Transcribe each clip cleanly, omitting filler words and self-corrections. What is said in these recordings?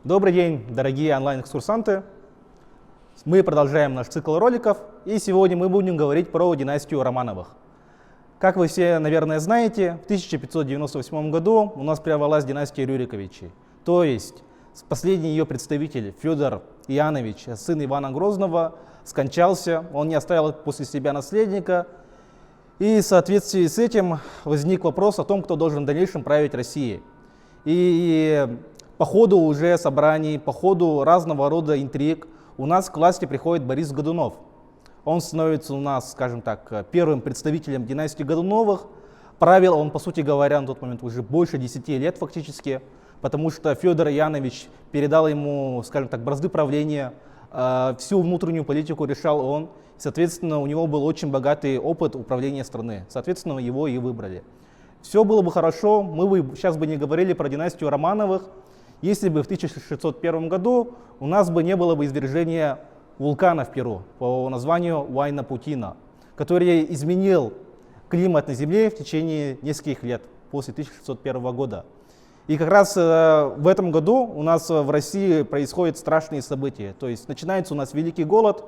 Добрый день, дорогие онлайн-экскурсанты. Мы продолжаем наш цикл роликов, и сегодня мы будем говорить про династию Романовых. Как вы все, наверное, знаете, в 1598 году у нас прервалась династия Рюриковичей. То есть последний ее представитель Федор Иоаннович, сын Ивана Грозного, скончался, он не оставил после себя наследника. И в соответствии с этим возник вопрос о том, кто должен в дальнейшем править Россией. И по ходу уже собраний, по ходу разного рода интриг у нас к власти приходит Борис Годунов. Он становится у нас, скажем так, первым представителем династии Годуновых. Правил он, по сути говоря, на тот момент уже больше 10 лет фактически, потому что Федор Иоаннович передал ему, скажем так, бразды правления, всю внутреннюю политику решал он. Соответственно, у него был очень богатый опыт управления страны. Соответственно, его и выбрали. Все было бы хорошо, мы бы сейчас не говорили про династию Романовых, если бы в 1601 году у нас бы не было бы извержения вулкана в Перу по названию Уайна-Путина, который изменил климат на Земле в течение нескольких лет после 1601 года. И как раз в этом году у нас в России происходят страшные события. То есть начинается у нас великий голод,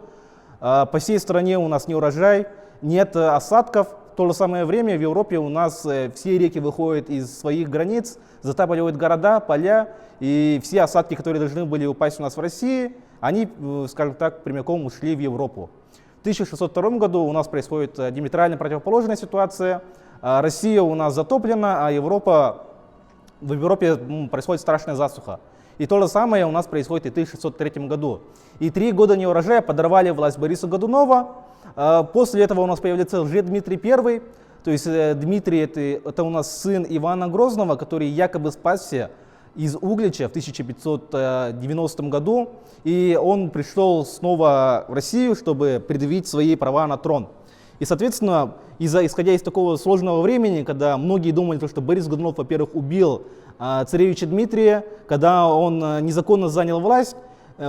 по всей стране у нас неурожай, нет осадков. В то же самое время в Европе у нас все реки выходят из своих границ, затапливают города, поля, и все осадки, которые должны были упасть у нас в России, они, скажем так, прямиком ушли в Европу. В 1602 году у нас происходит диаметрально противоположная ситуация. Россия у нас затоплена, а в Европе происходит страшная засуха. И то же самое у нас происходит и в 1603 году. И 3 года неурожая подорвали власть Бориса Годунова. После этого у нас появляется Лжедмитрий I. То есть Дмитрий это у нас сын Ивана Грозного, который якобы спасся из Углича в 1590 году. И он пришел снова в Россию, чтобы предъявить свои права на трон. И, соответственно, исходя из такого сложного времени, когда многие думали, что Борис Годунов, во-первых, убил царевича Дмитрия, когда он незаконно занял власть,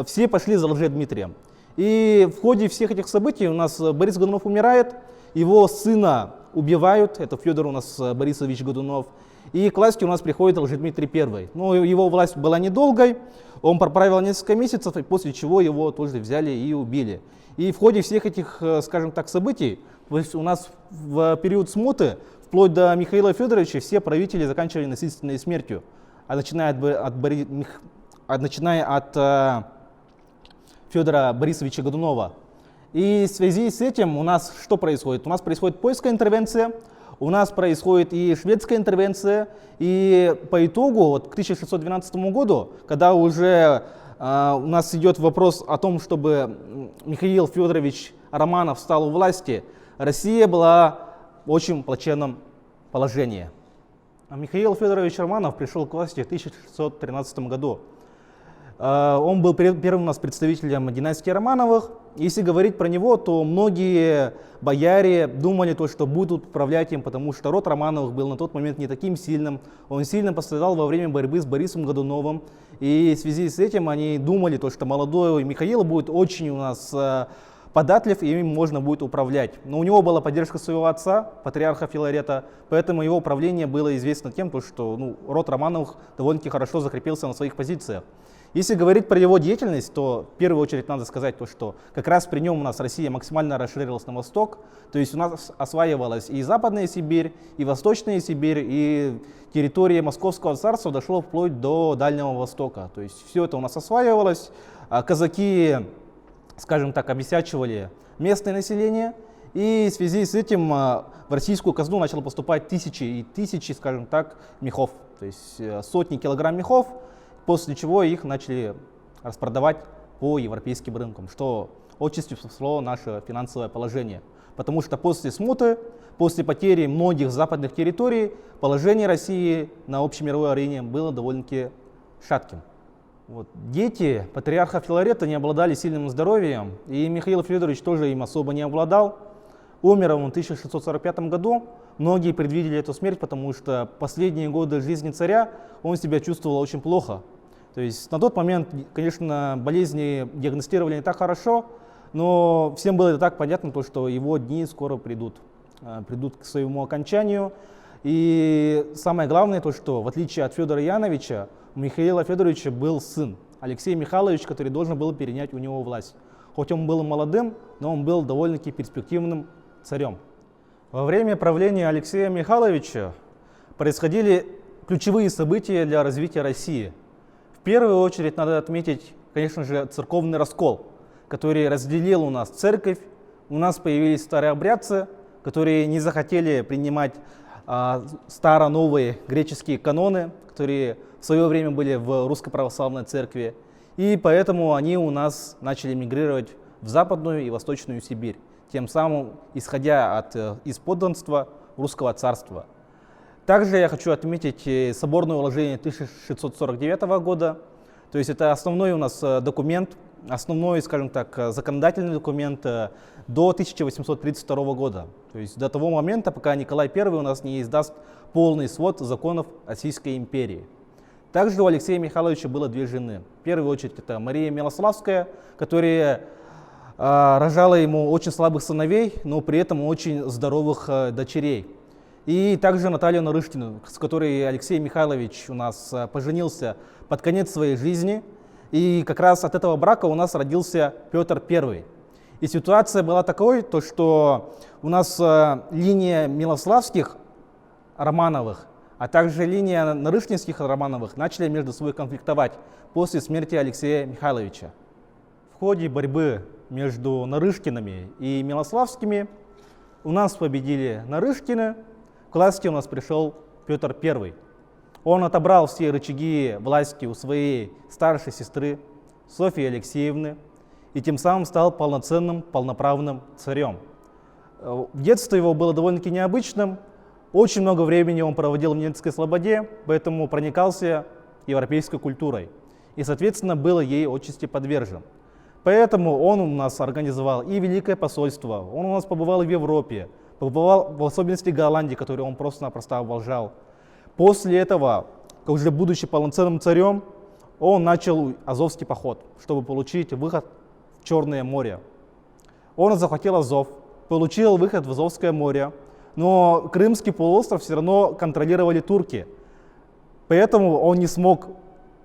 все пошли за Лжедмитрием. И в ходе всех этих событий у нас Борис Годунов умирает, его сына убивают, это Федор у нас Борисович Годунов, и к власти у нас приходит Лжедмитрий I. Но его власть была недолгой, он проправил несколько месяцев, и после чего его тоже взяли и убили. И в ходе всех этих, скажем так, событий, у нас в период смуты, вплоть до Михаила Федоровича, все правители заканчивали насильственной смертью, начиная от Федора Борисовича Годунова. И в связи с этим у нас что происходит? У нас происходит польская интервенция, у нас происходит и шведская интервенция, и по итогу вот, к 1612 году, когда уже у нас идет вопрос о том, чтобы Михаил Федорович Романов стал у власти, Россия была в очень плачевном положении. Михаил Федорович Романов пришел к власти в 1613 году. Он был первым у нас представителем династии Романовых. Если говорить про него, то многие бояре думали, что будут управлять им, потому что род Романовых был на тот момент не таким сильным. Он сильно пострадал во время борьбы с Борисом Годуновым. И в связи с этим они думали, что молодой Михаил будет очень у нас податлив, и им можно будет управлять. Но у него была поддержка своего отца, патриарха Филарета, поэтому его управление было известно тем, что род Романовых довольно-таки хорошо закрепился на своих позициях. Если говорить про его деятельность, то в первую очередь надо сказать что как раз при нем у нас Россия максимально расширилась на восток, то есть у нас осваивалась и Западная Сибирь, и Восточная Сибирь, и территория Московского царства дошло вплоть до Дальнего Востока. То есть все это у нас осваивалось, казаки, скажем так, обесячивали местное население, и в связи с этим в российскую казну начало поступать тысячи и тысячи, скажем так, мехов, то есть сотни килограмм мехов, после чего их начали распродавать по европейским рынкам, что очень спасло наше финансовое положение. Потому что после смуты, после потери многих западных территорий, положение России на общемировой арене было довольно-таки шатким. Дети патриарха Филарета не обладали сильным здоровьем, и Михаил Федорович тоже им особо не обладал. Умер он в 1645 году. Многие предвидели эту смерть, потому что последние годы жизни царя он себя чувствовал очень плохо. То есть на тот момент, конечно, болезни диагностировали не так хорошо, но всем было и так понятно, что его дни скоро придут к своему окончанию. И самое главное то, что в отличие от Федора Яновича, у Михаила Федоровича был сын, Алексей Михайлович, который должен был перенять у него власть. Хоть он был молодым, но он был довольно-таки перспективным царем. Во время правления Алексея Михайловича происходили ключевые события для развития России. В первую очередь надо отметить, конечно же, церковный раскол, который разделил у нас церковь. У нас появились старообрядцы, которые не захотели принимать старо-новые греческие каноны, которые в свое время были в Русской Православной Церкви. И поэтому они у нас начали мигрировать в Западную и Восточную Сибирь, тем самым исходя из подданства Русского царства. Также я хочу отметить соборное уложение 1649 года. То есть это основной у нас документ, основной, скажем так, законодательный документ до 1832 года. То есть до того момента, пока Николай I у нас не издаст полный свод законов Российской империи. Также у Алексея Михайловича было две жены. В первую очередь это Мария Милославская, которая рожала ему очень слабых сыновей, но при этом очень здоровых дочерей. И также Наталью Нарышкину, с которой Алексей Михайлович у нас поженился под конец своей жизни. И как раз от этого брака у нас родился Петр I. И ситуация была такой, то, что у нас линия Милославских Романовых, а также линия Нарышкинских Романовых начали между собой конфликтовать после смерти Алексея Михайловича. В ходе борьбы между Нарышкиными и Милославскими у нас победили Нарышкины, к власти у нас пришел Петр I. Он отобрал все рычаги власти у своей старшей сестры Софьи Алексеевны и тем самым стал полноценным, полноправным царем. Детство его было довольно-таки необычным. Очень много времени он проводил в Ненецкой слободе, поэтому проникался европейской культурой и, соответственно, был ей отчасти подвержен. Поэтому он у нас организовал и Великое посольство, он у нас побывал и в Европе, побывал в особенности в Голландии, которую он просто-напросто обожал. После этого, уже будучи полноценным царем, он начал Азовский поход, чтобы получить выход в Черное море. Он захватил Азов, получил выход в Азовское море, но Крымский полуостров все равно контролировали турки. Поэтому он не смог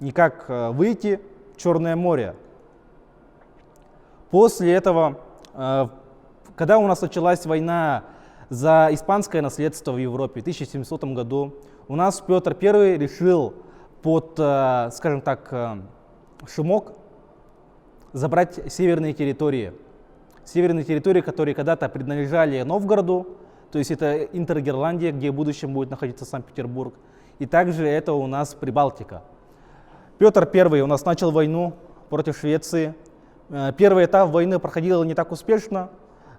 никак выйти в Черное море. После этого, когда у нас началась война за испанское наследство в Европе в 1700 году, у нас Петр I решил под, скажем так, шумок забрать северные территории. Северные территории, которые когда-то принадлежали Новгороду, то есть это Интергерландия, где в будущем будет находиться Санкт-Петербург. И также это у нас Прибалтика. Петр I у нас начал войну против Швеции. Первый этап войны проходил не так успешно.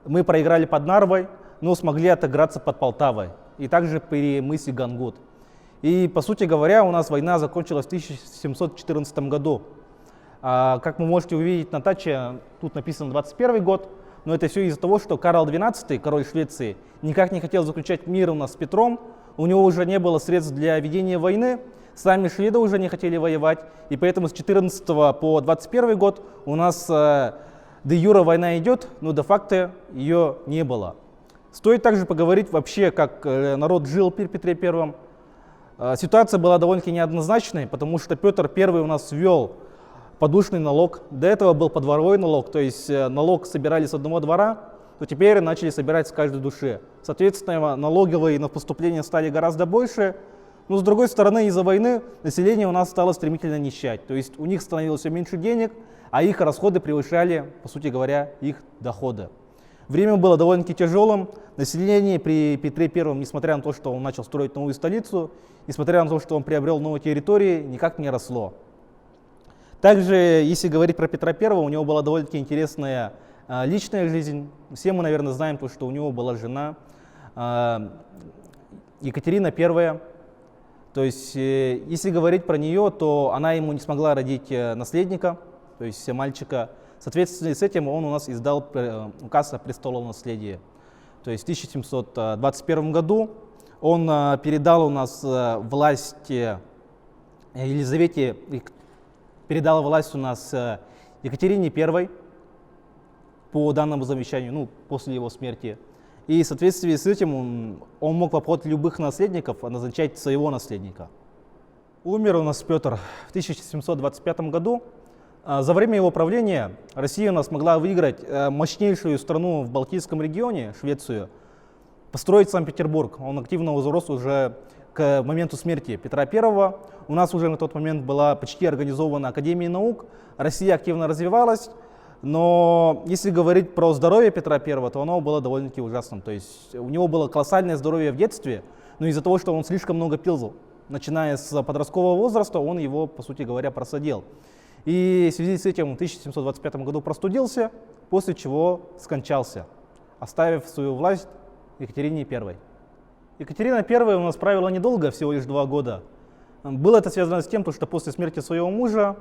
Мы проиграли под Нарвой, но смогли отыграться под Полтавой. И также при мысе Гангут. И, по сути говоря, у нас война закончилась в 1714 году. Как вы можете увидеть на таче, тут написано 21 год. Но это все из-за того, что Карл XII, король Швеции, никак не хотел заключать мир у нас с Петром. У него уже не было средств для ведения войны. Сами шведы уже не хотели воевать. И поэтому с 14 по 21 год у нас де юре война идет, но де-факто ее не было. Стоит также поговорить вообще, как народ жил при Петре I. Ситуация была довольно-таки неоднозначной, потому что Петр I у нас ввел подушный налог. До этого был подворовой налог, то есть налог собирали с одного двора, то теперь начали собирать с каждой души. Соответственно, налоговые на поступления стали гораздо больше. Но с другой стороны, из-за войны население у нас стало стремительно нищать. То есть у них становилось все меньше денег, а их расходы превышали, по сути говоря, их доходы. Время было довольно-таки тяжелым. Население при Петре I, несмотря на то, что он начал строить новую столицу, несмотря на то, что он приобрел новые территории, никак не росло. Также, если говорить про Петра I, у него была довольно-таки интересная личная жизнь. Все мы, наверное, знаем, что у него была жена Екатерина I. То есть, если говорить про нее, то она ему не смогла родить наследника, то есть мальчика. Соответственно, с этим он у нас издал указ о престолонаследии. То есть в 1721 году он передал у нас власть Елизавете, передал власть у нас Екатерине I по данному завещанию, после его смерти. И в соответствии с этим он мог по поводу любых наследников назначать своего наследника. Умер у нас Петр в 1725 году. За время его правления Россия у нас смогла выиграть мощнейшую страну в Балтийском регионе, Швецию, построить Санкт-Петербург. Он активно возрос уже к моменту смерти Петра I. У нас уже на тот момент была почти организована Академия наук, Россия активно развивалась, но если говорить про здоровье Петра I, то оно было довольно-таки ужасным. То есть у него было колоссальное здоровье в детстве, но из-за того, что он слишком много пил, начиная с подросткового возраста, он его, по сути говоря, просадил. И в связи с этим в 1725 году простудился, после чего скончался, оставив свою власть Екатерине I. Екатерина I у нас правила недолго, всего лишь 2 года. Было это связано с тем, что после смерти своего мужа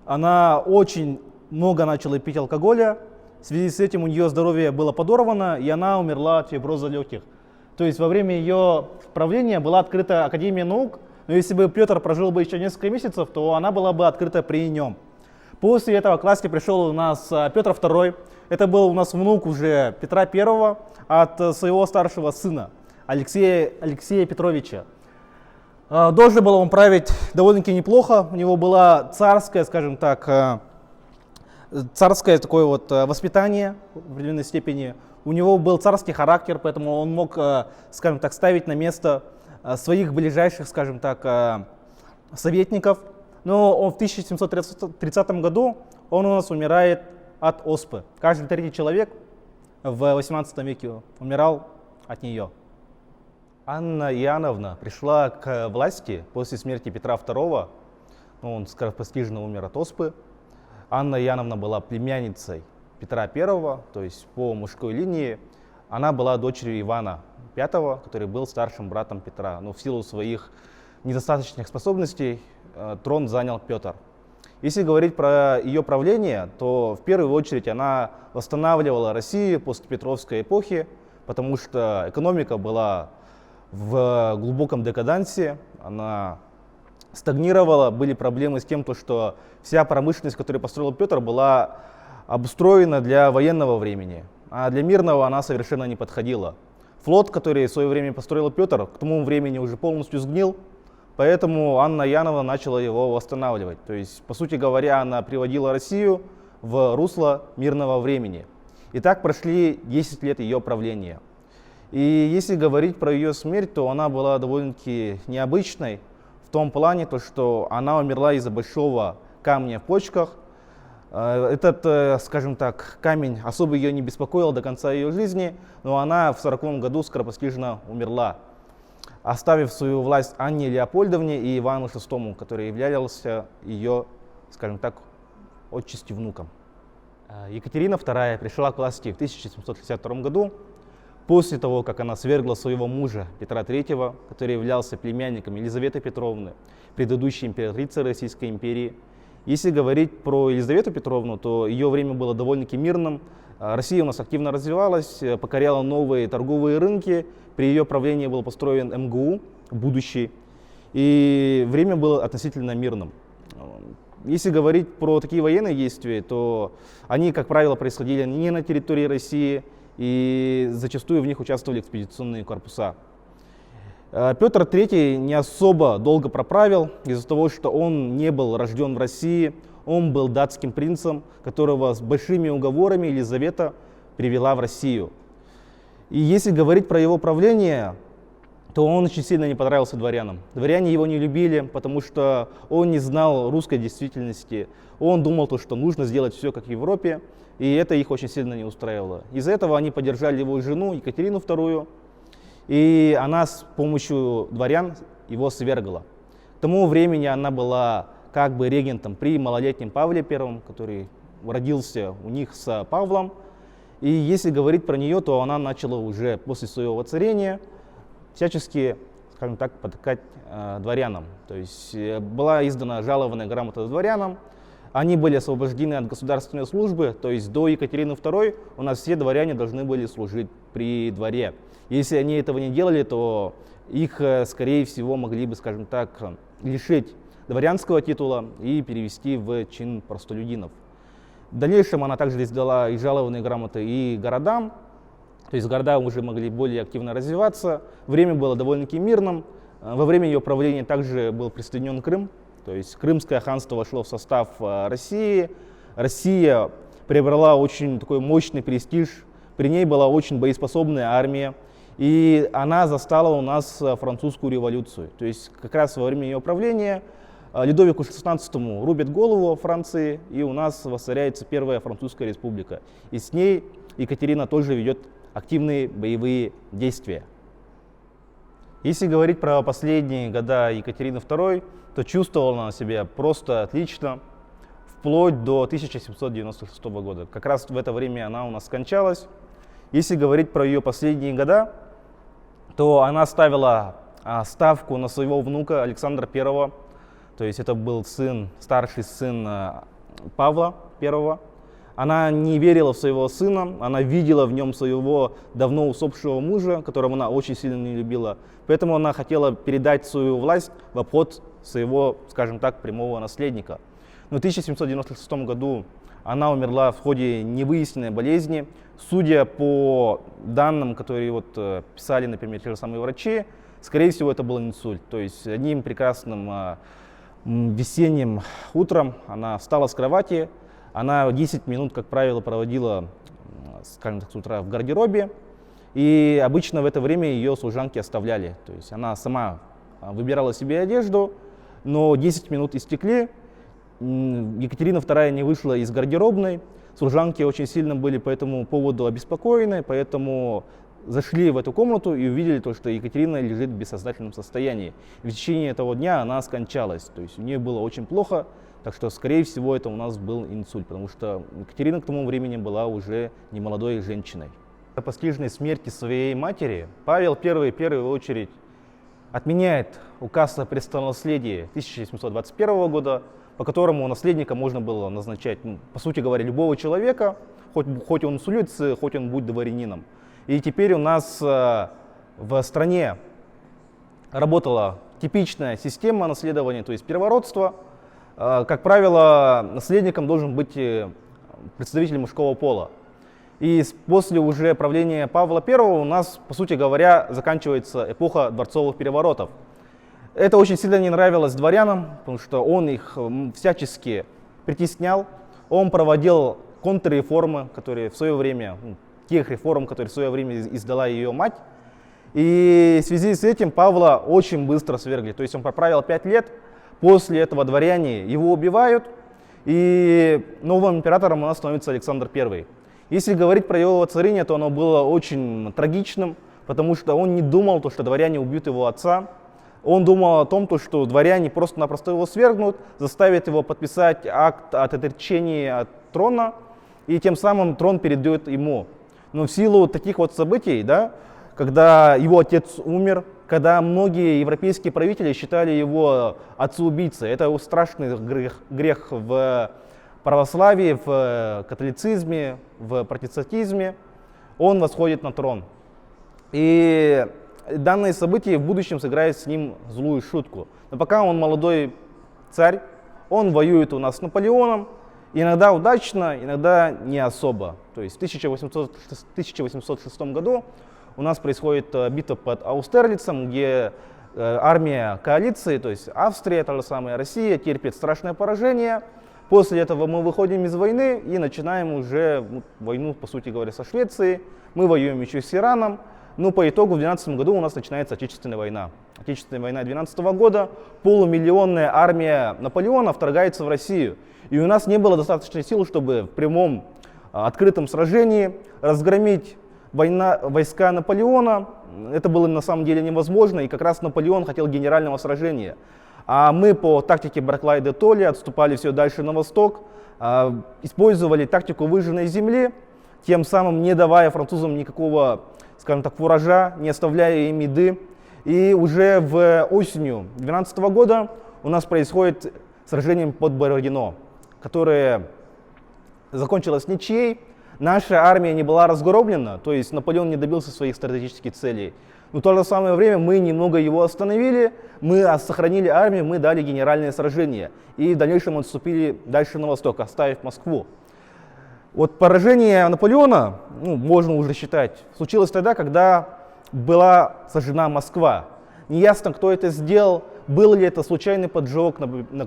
она очень много начала пить алкоголя. В связи с этим у нее здоровье было подорвано, и она умерла от фиброза легких. То есть во время ее правления была открыта Академия наук, но если бы Петр прожил бы еще несколько месяцев, то она была бы открыта при нем. После этого к власти пришел у нас Петр II. Это был у нас внук уже Петра I от своего старшего сына Алексея Петровича. Должен был он править довольно-таки неплохо. У него было царское, скажем так, царское такое вот воспитание в определенной степени. У него был царский характер, поэтому он мог, скажем так, ставить на место своих ближайших, скажем так, советников. Но в 1730 году он у нас умирает от оспы. Каждый 3-й человек в 18 веке умирал от нее. Анна Иоанновна пришла к власти после смерти Петра II. Он скоропостижно умер от оспы. Анна Иоанновна была племянницей Петра I, то есть по мужской линии. Она была дочерью Ивана V, который был старшим братом Петра. Но в силу своих недостаточных способностей трон занял Петр. Если говорить про ее правление, то в первую очередь она восстанавливала Россию после Петровской эпохи, потому что экономика была в глубоком декадансе, она стагнировала, были проблемы с тем, что вся промышленность, которую построил Петр, была обустроена для военного времени, а для мирного она совершенно не подходила. Флот, который в свое время построил Петр, к тому времени уже полностью сгнил, поэтому Анна Иоанновна начала его восстанавливать. То есть, по сути говоря, она приводила Россию в русло мирного времени. И так прошли 10 лет ее правления. И если говорить про ее смерть, то она была довольно-таки необычной в том плане, что она умерла из-за большого камня в почках. Этот, скажем так, камень особо ее не беспокоил до конца ее жизни, но она в 40-м году скоропостижно умерла, оставив свою власть Анне Леопольдовне и Ивану VI, который являлся ее, скажем так, отчасти внуком. Екатерина II пришла к власти в 1762 году, после того, как она свергла своего мужа Петра III, который являлся племянником Елизаветы Петровны, предыдущей императрицы Российской империи. Если говорить про Елизавету Петровну, то ее время было довольно-таки мирным. Россия у нас активно развивалась, покоряла новые торговые рынки. При ее правлении был построен МГУ, будущий, и время было относительно мирным. Если говорить про такие военные действия, то они, как правило, происходили не на территории России, и зачастую в них участвовали экспедиционные корпуса. Петр III не особо долго проправил из-за того, что он не был рожден в России. Он был датским принцем, которого с большими уговорами Елизавета привела в Россию. И если говорить про его правление, то он очень сильно не понравился дворянам. Дворяне его не любили, потому что он не знал русской действительности. Он думал, что нужно сделать все как в Европе, и это их очень сильно не устраивало. Из-за этого они поддержали его жену Екатерину II, и она с помощью дворян его свергла. К тому времени она была как бы регентом при малолетнем Павле I, который родился у них с Павлом. И если говорить про нее, то она начала уже после своего воцарения всячески, скажем так, потакать дворянам. То есть была издана жалованная грамота дворянам, они были освобождены от государственной службы, то есть до Екатерины II у нас все дворяне должны были служить при дворе. Если они этого не делали, то их, скорее всего, могли бы, скажем так, лишить дворянского титула и перевести в чин простолюдинов. В дальнейшем она также издала и жалованные грамоты и городам, То есть города уже могли более активно развиваться. Время было довольно-таки мирным. Во время ее правления также был присоединен Крым. То есть Крымское ханство вошло в состав России. Россия приобрела очень такой мощный престиж. При ней была очень боеспособная армия. И она застала у нас французскую революцию. То есть как раз во время ее правления Людовику XVI рубят голову Франции, и у нас воцаряется Первая Французская республика. И с ней Екатерина тоже ведет активные боевые действия. Если говорить про последние года Екатерины II, то чувствовала она себя просто отлично, вплоть до 1796 года. Как раз в это время она у нас скончалась. Если говорить про ее последние года, то она ставила ставку на своего внука Александра I. То есть это был старший сын Павла I. Она не верила в своего сына, она видела в нем своего давно усопшего мужа, которого она очень сильно не любила. Поэтому она хотела передать свою власть в обход своего, скажем так, прямого наследника. Но в 1796 году она умерла в ходе невыясненной болезни. Судя по данным, которые писали, например, те же самые врачи, скорее всего, это был инсульт. То есть одним прекрасным весенним утром она встала с кровати. Она 10 минут, как правило, проводила, скажем так, с утра в гардеробе. И обычно в это время ее служанки оставляли. То есть она сама выбирала себе одежду, но 10 минут истекли. Екатерина II не вышла из гардеробной. Служанки очень сильно были по этому поводу обеспокоены, поэтому зашли в эту комнату и увидели то, что Екатерина лежит в бессознательном состоянии. И в течение этого дня она скончалась. То есть у нее было очень плохо. Так что, скорее всего, это у нас был инсульт, потому что Екатерина к тому времени была уже не молодой женщиной. До постижной смерти своей матери Павел I в первую очередь отменяет указ о престолонаследии 1721 года, по которому наследника можно было назначать, по сути говоря, любого человека, хоть он с улицы, хоть он будет дворянином. И теперь у нас в стране работала типичная система наследования, то есть первородство. Как правило, наследником должен быть представитель мужского пола. И после уже правления Павла I у нас, по сути говоря, заканчивается эпоха дворцовых переворотов. Это очень сильно не нравилось дворянам, потому что он их всячески притеснял. Он проводил контрреформы, которые в свое время, тех реформ, которые в свое время издала ее мать. И в связи с этим Павла очень быстро свергли. То есть он проправил 5 лет. После этого дворяне его убивают, и новым императором у нас становится Александр I. Если говорить про его воцарение, то оно было очень трагичным, потому что он не думал, что дворяне убьют его отца. Он думал о том, что дворяне просто-напросто его свергнут, заставят его подписать акт от отречения от трона, и тем самым трон перейдет ему. Но в силу таких событий, когда его отец умер, когда многие европейские правители считали его отцеубийцей, это страшный грех в православии, в католицизме, в протестантизме, он восходит на трон. И данные события в будущем сыграют с ним злую шутку. Но пока он молодой царь, он воюет у нас с Наполеоном, иногда удачно, иногда не особо. То есть в 1806 году у нас происходит битва под Аустерлицем, где армия коалиции, то есть Австрия, та же самая Россия, терпит страшное поражение. После этого мы выходим из войны и начинаем уже войну, по сути говоря, со Швецией. Мы воюем еще с Ираном. Но по итогу в 2012 году у нас начинается Отечественная война. Отечественная война 2012 года. Полумиллионная армия Наполеона вторгается в Россию. И у нас не было достаточной сил, чтобы в прямом открытом сражении разгромить войска Наполеона. Это было на самом деле невозможно, и как раз Наполеон хотел генерального сражения. А мы по тактике Барклая де Толли отступали все дальше на восток, использовали тактику выжженной земли, тем самым не давая французам никакого, скажем так, фуража, не оставляя им еды. И уже осенью 2012 года у нас происходит сражение под Бородино, которое закончилось ничьей. Наша армия не была разгромлена, то есть Наполеон не добился своих стратегических целей. Но в то же самое время мы немного его остановили, мы сохранили армию, мы дали генеральное сражение. И в дальнейшем отступили дальше на восток, оставив Москву. Вот поражение Наполеона, ну, можно уже считать, случилось тогда, когда была сожжена Москва. Неясно, кто это сделал, был ли это случайный поджог,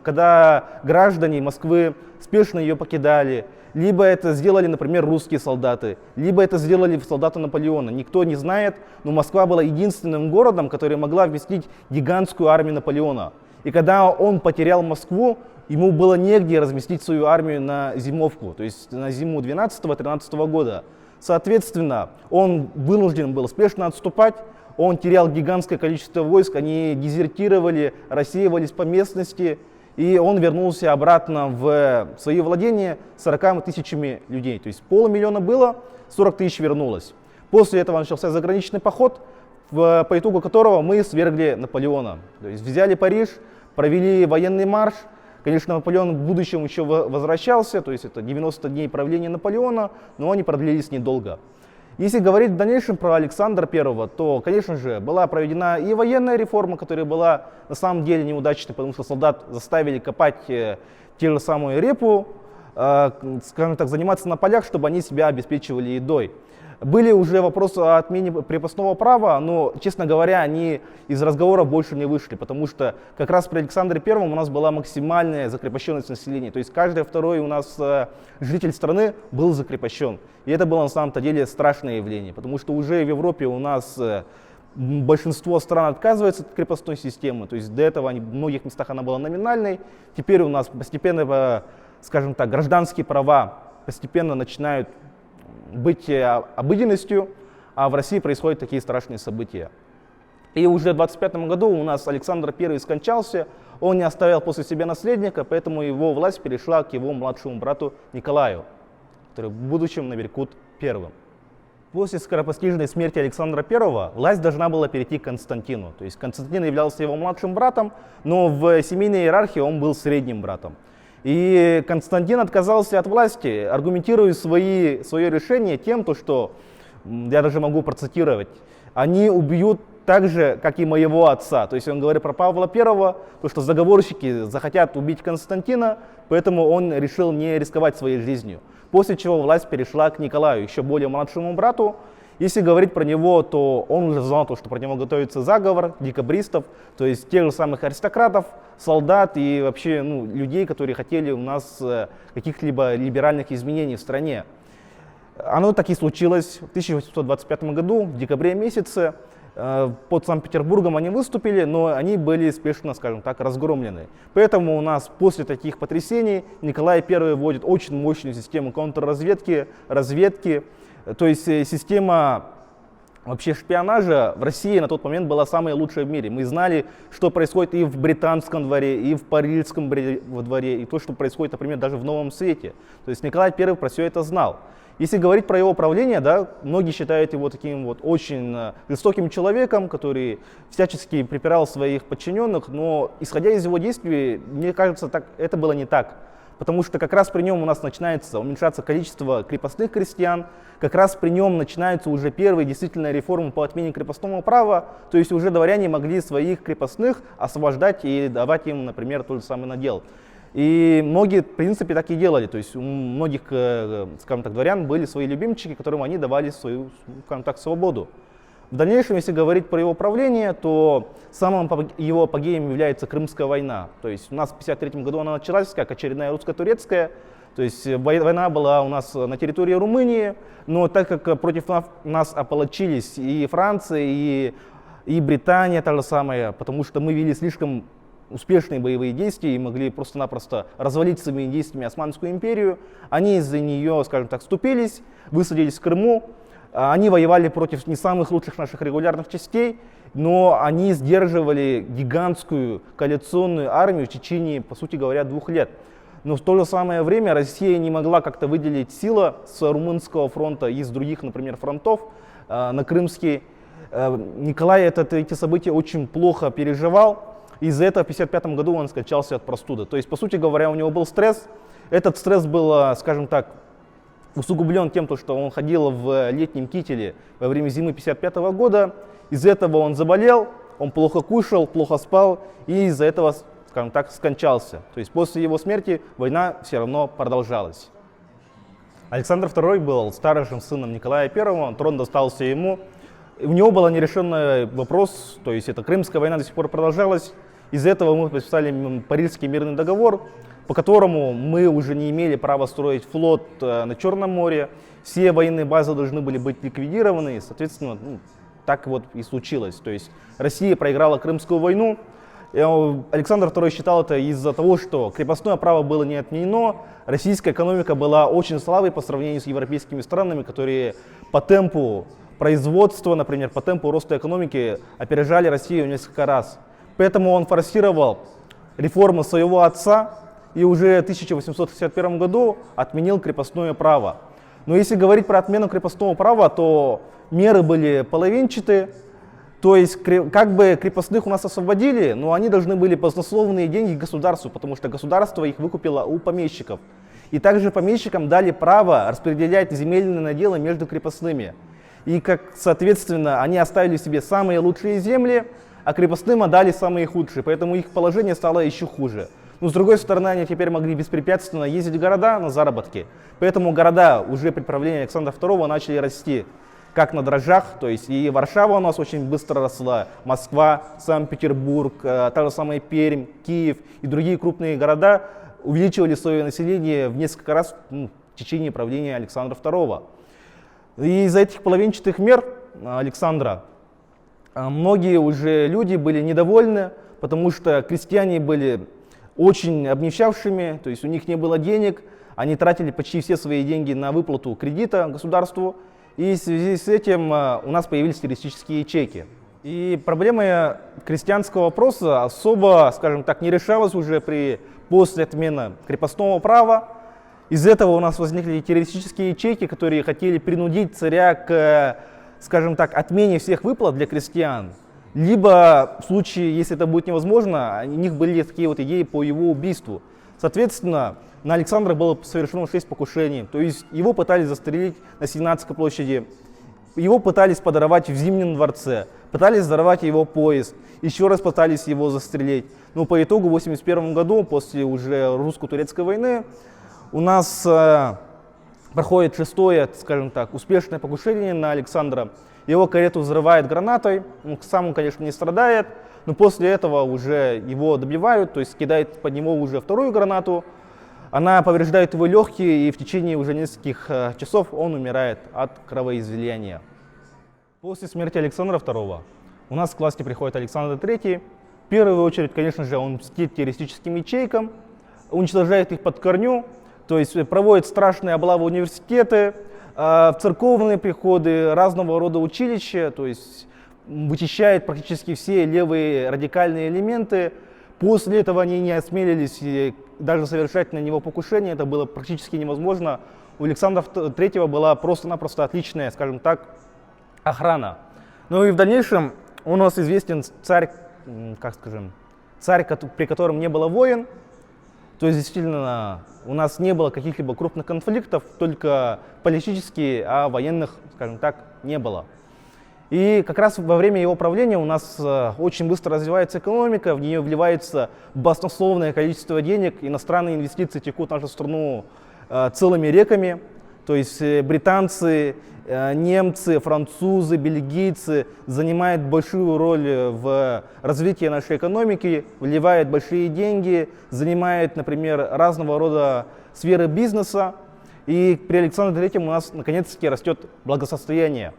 когда граждане Москвы спешно ее покидали, либо это сделали, например, русские солдаты, либо это сделали солдаты Наполеона. Никто не знает, но Москва была единственным городом, который могла вместить гигантскую армию Наполеона. И когда он потерял Москву, ему было негде разместить свою армию на зимовку, то есть на зиму 12-13 года. Соответственно, он вынужден был спешно отступать, он терял гигантское количество войск, они дезертировали, рассеивались по местности, и он вернулся обратно в свои владения 40 тысячами людей. То есть 500 000 было, 40 тысяч вернулось. После этого начался заграничный поход, по итогу которого мы свергли Наполеона. То есть взяли Париж, провели военный марш. Конечно, Наполеон в будущем еще возвращался, то есть это 90 дней правления Наполеона, но они продлились недолго. Если говорить в дальнейшем про Александра I, то, конечно же, была проведена и военная реформа, которая была на самом деле неудачной, потому что солдат заставили копать те же самую репу, скажем так, заниматься на полях, чтобы они себя обеспечивали едой. Были уже вопросы о отмене крепостного права, но, честно говоря, они из разговора больше не вышли, потому что как раз при Александре I у нас была максимальная закрепощенность населения. То есть каждый второй у нас житель страны был закрепощен. И это было на самом-то деле страшное явление, потому что уже в Европе у нас большинство стран отказывается от крепостной системы. То есть до этого в многих местах она была номинальной. Теперь у нас постепенно, скажем так, гражданские права постепенно начинают быть обыденностью, а в России происходят такие страшные события. И уже в 25 году у нас Александр I скончался, он не оставил после себя наследника, поэтому его власть перешла к его младшему брату Николаю, который в будущем нарекут первым. После скоропостижной смерти Александра I власть должна была перейти к Константину. То есть Константин являлся его младшим братом, но в семейной иерархии он был средним братом. И Константин отказался от власти, аргументируя свое решение тем, что, я даже могу процитировать, они убьют так же, как и моего отца. То есть он говорит про Павла I, то, что заговорщики захотят убить Константина, поэтому он решил не рисковать своей жизнью. После чего власть перешла к Николаю, еще более младшему брату. Если говорить про него, то он уже знал, что про него готовится заговор декабристов, то есть тех же самых аристократов, солдат и вообще людей, которые хотели у нас каких-либо либеральных изменений в стране. Оно так и случилось в 1825 году, в декабре месяце. Под Санкт-Петербургом они выступили, но они были спешно, скажем так, разгромлены. Поэтому у нас после таких потрясений Николай I вводит очень мощную систему контрразведки, разведки. То есть система вообще шпионажа в России на тот момент была самая лучшая в мире. Мы знали, что происходит и в британском дворе, и в парижском дворе, и то, что происходит, например, даже в Новом Свете. То есть Николай I про все это знал. Если говорить про его правление, да, многие считают его таким вот очень жестоким человеком, который всячески припирал своих подчиненных, но исходя из его действий, мне кажется, это было не так. Потому что как раз при нем у нас начинается уменьшаться количество крепостных крестьян, как раз при нем начинаются уже первые действительно реформы по отмене крепостного права, то есть уже дворяне могли своих крепостных освобождать и давать им, например, тот же самый надел. И многие, в принципе, так и делали, то есть у многих, скажем так, дворян были свои любимчики, которым они давали свою, скажем так, свободу. В дальнейшем, если говорить про его правление, то самым его апогеем является Крымская война. То есть у нас в 1953 году она началась как очередная русско-турецкая. То есть война была у нас на территории Румынии, но так как против нас ополчились и Франция, и Британия та же самая, потому что мы вели слишком успешные боевые действия и могли просто-напросто развалить своими действиями Османскую империю, они из-за нее, скажем так, вступились, высадились в Крыму. Они воевали против не самых лучших наших регулярных частей, но они сдерживали гигантскую коалиционную армию в течение, по сути говоря, 2 лет. Но в то же самое время Россия не могла как-то выделить силы с Румынского фронта и с других, например, фронтов на Крымский. Николай эти события очень плохо переживал. Из-за этого в 1955 году он скончался от простуды. То есть, по сути говоря, у него был стресс. Этот стресс был, скажем так, усугублен тем, что он ходил в летнем кителе во время зимы 1955 года. Из-за этого он заболел, он плохо кушал, плохо спал и из-за этого, скажем так, скончался. То есть после его смерти война все равно продолжалась. Александр II был старшим сыном Николая I, трон достался ему. У него был нерешенный вопрос, то есть эта Крымская война до сих пор продолжалась. Из-за этого мы подписали Парижский мирный договор, по которому мы уже не имели права строить флот на Черном море. Все военные базы должны были быть ликвидированы, и, соответственно, так вот и случилось. То есть Россия проиграла Крымскую войну. Александр II считал это из-за того, что крепостное право было не отменено. Российская экономика была очень слабой по сравнению с европейскими странами, которые по темпу производства, например, по темпу роста экономики опережали Россию несколько раз. Поэтому он форсировал реформы своего отца и уже в 1861 году отменил крепостное право. Но если говорить про отмену крепостного права, то меры были половинчатые. То есть как бы крепостных у нас освободили, но они должны были баснословные деньги государству, потому что государство их выкупило у помещиков. И также помещикам дали право распределять земельные наделы между крепостными. И соответственно, они оставили себе самые лучшие земли, а крепостным отдали самые худшие, поэтому их положение стало еще хуже. Но с другой стороны, они теперь могли беспрепятственно ездить в города на заработки. Поэтому города уже при правлении Александра II начали расти как на дрожжах, то есть и Варшава у нас очень быстро росла, Москва, Санкт-Петербург, та же самая Пермь, Киев и другие крупные города увеличивали свое население в несколько раз в течение правления Александра II. И из-за этих половинчатых мер Александра многие уже люди были недовольны, потому что крестьяне были очень обнищавшими, то есть у них не было денег, они тратили почти все свои деньги на выплату кредита государству, и в связи с этим у нас появились террористические ячейки. И проблема крестьянского вопроса особо, скажем так, не решалась уже после отмены крепостного права. Из этого у нас возникли террористические ячейки, которые хотели принудить царя к, скажем так, отмене всех выплат для крестьян. Либо в случае, если это будет невозможно, у них были такие вот идеи по его убийству. Соответственно, на Александра было совершено 6 покушений, то есть его пытались застрелить на Сенатской площади, его пытались подорвать в Зимнем дворце, пытались взорвать его поезд, еще раз пытались его застрелить. Но по итогу в 1981 году, после уже русско-турецкой войны, у нас проходит 6-е, скажем так, успешное покушение на Александра. Его карету взрывает гранатой, сам он, конечно, не страдает, но после этого уже его добивают, то есть кидает под него уже 2-ю гранату. Она повреждает его легкие, и в течение уже нескольких часов он умирает от кровоизлияния. После смерти Александра II у нас к власти приходит Александр III. В первую очередь, конечно же, он мстит террористическим ячейкам, уничтожает их под корню, то есть проводит страшные облавы университеты, в церковные приходы, разного рода училища, то есть вычищает практически все левые радикальные элементы. После этого они не осмелились даже совершать на него покушение, это было практически невозможно. У Александра III была просто-напросто отличная, скажем так, охрана. Ну и в дальнейшем у нас известен царь, при котором не было войн. То есть действительно у нас не было каких-либо крупных конфликтов, только политические, а военных, скажем так, не было. И как раз во время его правления у нас очень быстро развивается экономика, в нее вливается баснословное количество денег, иностранные инвестиции текут в нашу страну целыми реками. То есть британцы, немцы, французы, бельгийцы занимают большую роль в развитии нашей экономики, вливают большие деньги, занимают, например, разного рода сферы бизнеса. И при Александре III у нас наконец-таки растет благосостояние.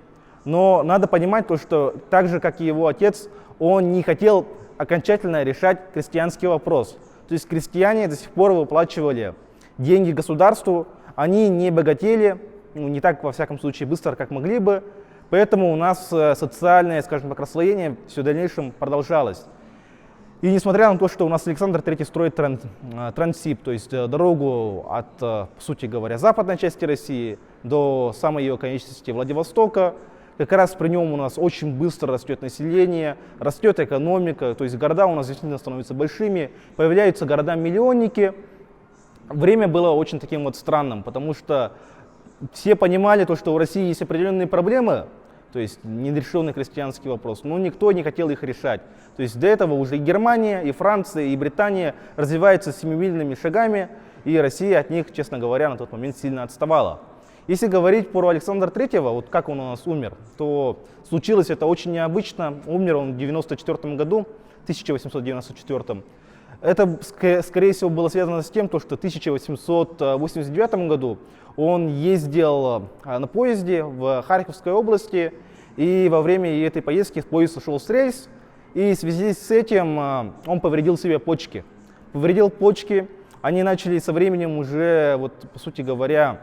Но надо понимать то, что так же, как и его отец, он не хотел окончательно решать крестьянский вопрос. То есть крестьяне до сих пор выплачивали деньги государству, они не богатели, не так, во всяком случае, быстро, как могли бы. Поэтому у нас социальное, скажем так, расслоение все в дальнейшем продолжалось. И несмотря на то, что у нас Александр III строит Транссиб, то есть дорогу от, по сути говоря, западной части России до самой ее конечности Владивостока, как раз при нем у нас очень быстро растет население, растет экономика, то есть города у нас действительно становятся большими, появляются города-миллионники. Время было очень таким вот странным, потому что все понимали то, что в России есть определенные проблемы, то есть нерешенный крестьянский вопрос, но никто не хотел их решать. То есть до этого уже и Германия, и Франция, и Британия развиваются семимильными шагами, и Россия от них, честно говоря, на тот момент сильно отставала. Если говорить про Александра Третьего, вот как он у нас умер, то случилось это очень необычно. Умер он в 1994 году, 1894. Это, скорее всего, было связано с тем, что в 1889 году он ездил на поезде в Харьковской области, и во время этой поездки поезд сошел с рельс, и в связи с этим он повредил себе почки. Повредил почки, они начали со временем уже, вот, по сути говоря,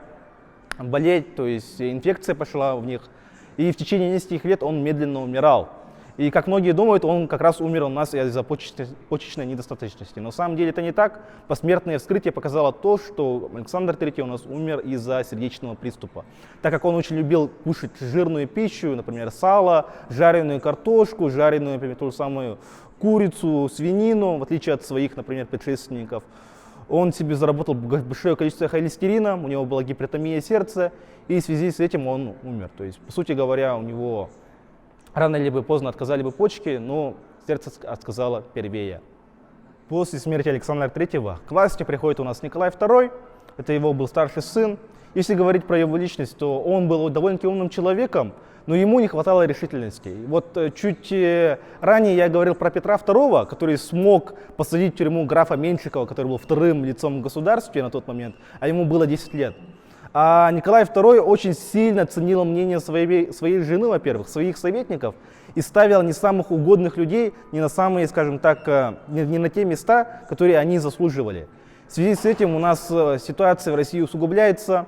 болеть, то есть инфекция пошла в них, и в течение нескольких лет он медленно умирал. И как многие думают, он как раз умер у нас из-за почечной недостаточности. Но на самом деле это не так. Посмертное вскрытие показало то, что Александр III у нас умер из-за сердечного приступа. Так как он очень любил кушать жирную пищу, например, сало, жареную картошку, жареную, например, ту же самую курицу, свинину, в отличие от своих, например, предшественников. Он себе заработал большое количество холестерина, у него была гипертония сердца, и в связи с этим он умер. То есть, по сути говоря, у него рано или поздно отказали бы почки, но сердце отказало первее. После смерти Александра III к власти приходит у нас Николай II, это его был старший сын. Если говорить про его личность, то он был довольно-таки умным человеком, но ему не хватало решительности. Вот чуть ранее я говорил про Петра II, который смог посадить в тюрьму графа Меньшикова, который был вторым лицом в государстве на тот момент, а ему было 10 лет. А Николай II очень сильно ценил мнение своей жены, во-первых, своих советников, и ставил не самых угодных людей, не на самые, скажем так, не на те места, которые они заслуживали. В связи с этим у нас ситуация в России усугубляется.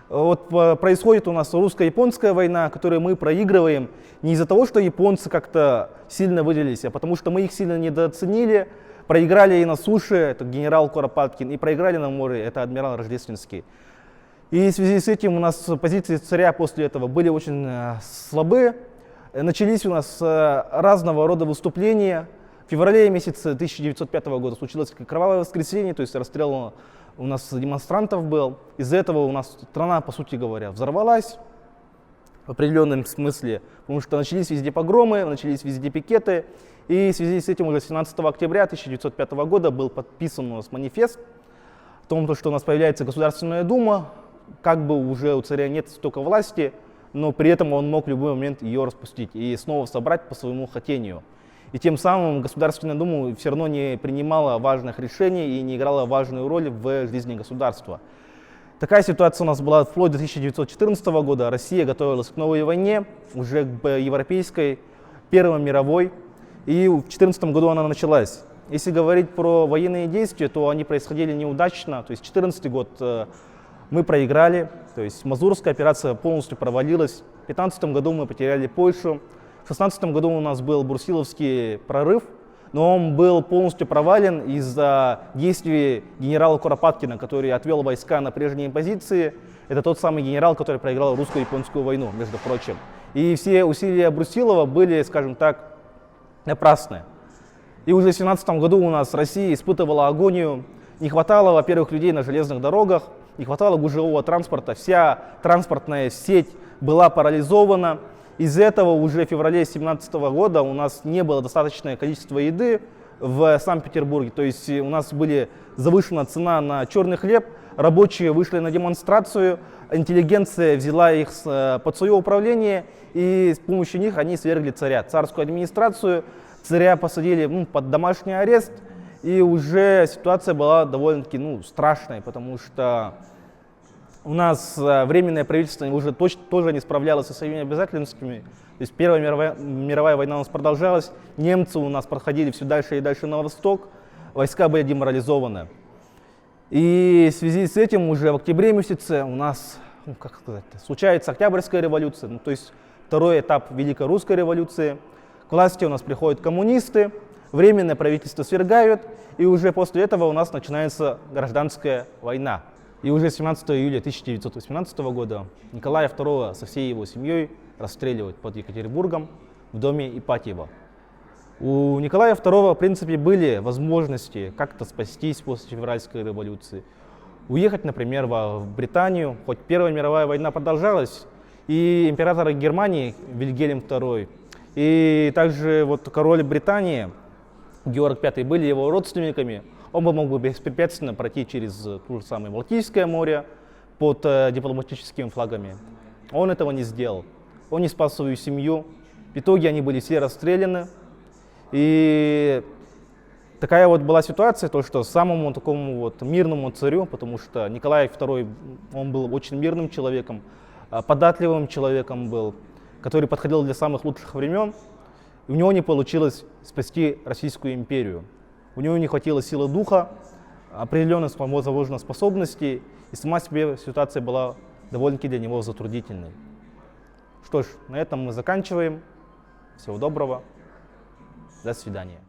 Вот происходит у нас русско-японская война, которую мы проигрываем не из-за того, что японцы как-то сильно выделились, а потому что мы их сильно недооценили. Проиграли и на суше, это генерал Куропаткин, и проиграли на море, это адмирал Рождественский. И в связи с этим у нас позиции царя после этого были очень слабы. Начались у нас разного рода выступления. В феврале месяце 1905 года случилось кровавое воскресенье, то есть расстрел у нас демонстрантов был. Из-за этого у нас страна, по сути говоря, взорвалась в определенном смысле, потому что начались везде погромы, начались везде пикеты. И в связи с этим уже 17 октября 1905 года был подписан у нас манифест о том, что у нас появляется Государственная Дума, как бы уже у царя нет столько власти, но при этом он мог в любой момент ее распустить и снова собрать по своему хотению. И тем самым Государственная Дума все равно не принимала важных решений и не играла важную роль в жизни государства. Такая ситуация у нас была вплоть до 1914 года. Россия готовилась к новой войне, уже к европейской, Первой мировой, и в 2014 году она началась. Если говорить про военные действия, то они происходили неудачно. То есть 2014 год мы проиграли, то есть Мазурская операция полностью провалилась. В 2015 году мы потеряли Польшу. В 2016 году у нас был Брусиловский прорыв, но он был полностью провален из-за действий генерала Куропаткина, который отвел войска на прежние позиции. Это тот самый генерал, который проиграл русско-японскую войну, между прочим. И все усилия Брусилова были, скажем так, напрасны. И уже в 2017 году у нас Россия испытывала агонию. Не хватало, во-первых, людей на железных дорогах, не хватало гужевого транспорта, вся транспортная сеть была парализована. Из-за этого уже в феврале 2017 года у нас не было достаточное количество еды в Санкт-Петербурге. То есть у нас была завышена цена на черный хлеб, рабочие вышли на демонстрацию, интеллигенция взяла их под свое управление, и с помощью них они свергли царя, царскую администрацию. Царя посадили под домашний арест, и уже ситуация была довольно-таки страшной, потому что у нас временное правительство уже тоже не справлялось со своими обязательствами. То есть Первая мировая война у нас продолжалась, немцы у нас проходили все дальше и дальше на восток, войска были деморализованы. И в связи с этим уже в октябре месяце у нас, случается Октябрьская революция, то есть второй этап Великой Русской революции. К власти у нас приходят коммунисты, временное правительство свергают, и уже после этого у нас начинается гражданская война. И уже 17 июля 1918 года Николая II со всей его семьей расстреливают под Екатеринбургом в доме Ипатьева. У Николая II, в принципе, были возможности как-то спастись после февральской революции. Уехать, например, в Британию, хоть Первая мировая война продолжалась, и император Германии Вильгельм II, и также король Британии Георг V были его родственниками. Он бы мог бы беспрепятственно пройти через то же самое Балтийское море, под дипломатическими флагами. Он этого не сделал. Он не спас свою семью. В итоге они были все расстреляны. И такая вот была ситуация, то, что самому такому вот мирному царю, потому что Николай II, он был очень мирным человеком, податливым человеком был, который подходил для самых лучших времен, и у него не получилось спасти Российскую империю. У него не хватило силы духа, определенных, возможно, способностей, и сама себе ситуация была довольно-таки для него затруднительной. Что ж, на этом мы заканчиваем. Всего доброго. До свидания.